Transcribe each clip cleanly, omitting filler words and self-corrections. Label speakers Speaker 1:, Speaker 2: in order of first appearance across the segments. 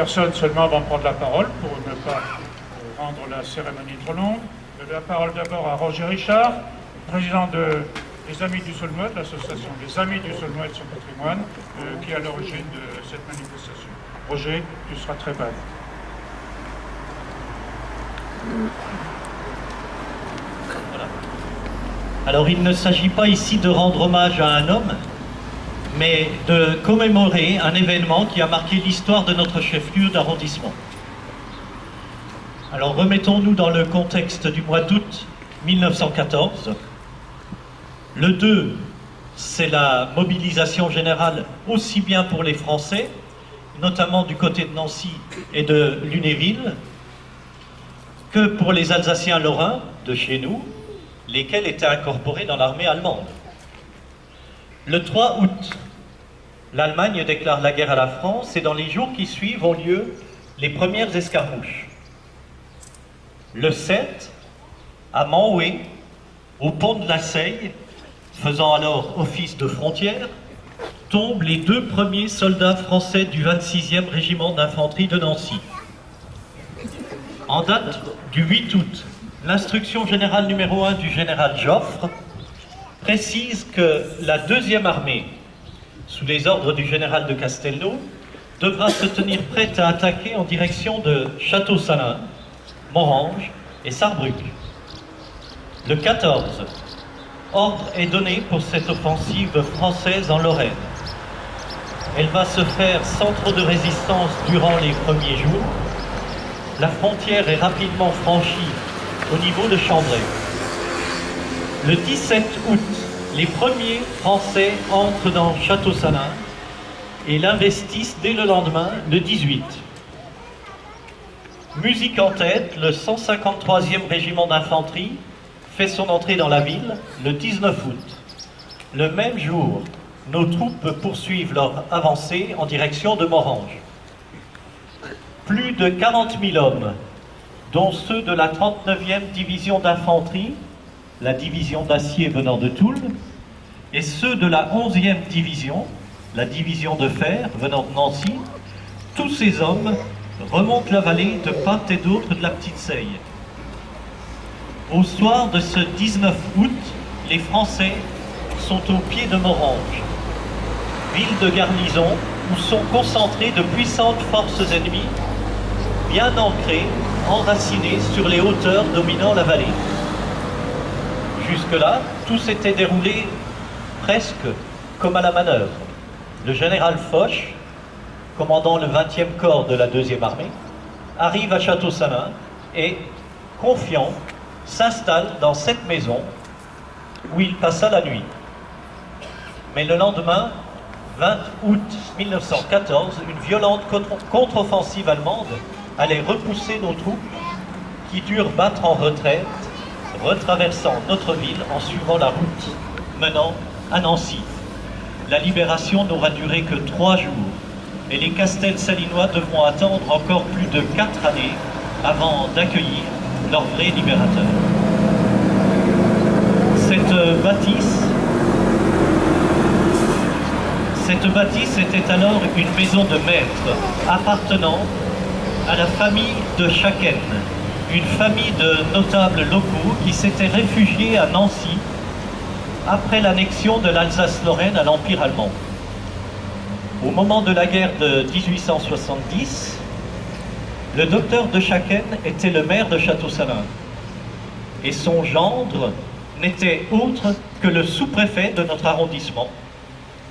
Speaker 1: personnes seulement vont prendre la parole pour ne pas rendre la cérémonie trop longue. La parole d'abord à Roger Richard, président des Amis du Saulmois, de l'association des Amis du Saulmois et de son patrimoine, qui est à l'origine de cette manifestation. Roger, tu seras très bref.
Speaker 2: Voilà. Alors il ne s'agit pas ici de rendre hommage à un homme, mais de commémorer un événement qui a marqué l'histoire de notre chef-lieu d'arrondissement. Alors remettons-nous dans le contexte du mois d'août 1914. Le 2, c'est la mobilisation générale aussi bien pour les Français, notamment du côté de Nancy et de Lunéville, que pour les Alsaciens lorrains de chez nous, lesquels étaient incorporés dans l'armée allemande. Le 3 août, l'Allemagne déclare la guerre à la France et dans les jours qui suivent ont lieu les premières escarmouches. Le 7, à Manoué, au pont de la Seille, faisant alors office de frontière, tombent les 2 premiers soldats français du 26e régiment d'infanterie de Nancy. En date du 8 août, l'instruction générale numéro 1 du général Joffre précise que la 2e armée, sous les ordres du général de Castelnau, devra se tenir prête à attaquer en direction de Château-Salins, Morhange et Sarrebruck. Le 14, ordre est donné pour cette offensive française en Lorraine. Elle va se faire sans trop de résistance durant les premiers jours. La frontière est rapidement franchie au niveau de Chambray. Le 17 août, les premiers Français entrent dans Château-Salins et l'investissent dès le lendemain, le 18. Musique en tête, le 153e régiment d'infanterie fait son entrée dans la ville le 19 août. Le même jour, nos troupes poursuivent leur avancée en direction de Morhange. Plus de 40 000 hommes, dont ceux de la 39e division d'infanterie, la division d'acier venant de Toul, et ceux de la 11e division, la division de fer venant de Nancy, tous ces hommes remontent la vallée de part et d'autre de la Petite Seille. Au soir de ce 19 août, les Français sont au pied de Morhange, ville de garnison où sont concentrées de puissantes forces ennemies, bien ancrées, enracinées sur les hauteurs dominant la vallée. Jusque-là, tout s'était déroulé presque comme à la manœuvre. Le général Foch, commandant le 20e corps de la 2e armée, arrive à Château-Salins et, confiant, s'installe dans cette maison où il passa la nuit. Mais le lendemain, 20 août 1914, une violente contre-offensive allemande allait repousser nos troupes qui durent battre en retraite, retraversant notre ville en suivant la route menant à Nancy. La libération n'aura duré que 3 jours et les Castel-Salinois devront attendre encore plus de 4 années avant d'accueillir leur vrai libérateur. Cette bâtisse était alors une maison de maître appartenant à la famille de Schacken, une famille de notables locaux qui s'étaient réfugiés à Nancy après l'annexion de l'Alsace-Lorraine à l'Empire allemand. Au moment de la guerre de 1870, le docteur de Schacken était le maire de Château-Salins et son gendre n'était autre que le sous-préfet de notre arrondissement,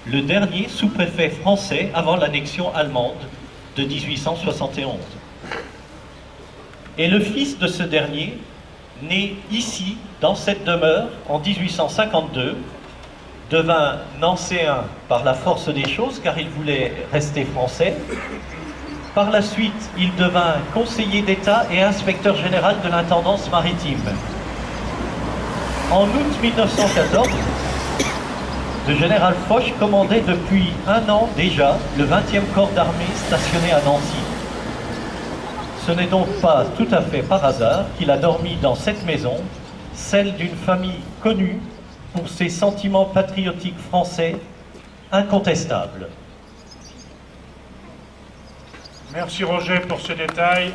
Speaker 2: le dernier sous-préfet français avant l'annexion allemande de 1871. Et le fils de ce dernier, né ici, dans cette demeure, en 1852, devint nancéen par la force des choses, car il voulait rester français. Par la suite, il devint conseiller d'État et inspecteur général de l'intendance maritime. En août 1914, le général Foch commandait depuis 1 an déjà le 20e corps d'armée stationné à Nancy. Ce n'est donc pas tout à fait par hasard qu'il a dormi dans cette maison, celle d'une famille connue pour ses sentiments patriotiques français incontestables.
Speaker 1: Merci Roger pour ces détails.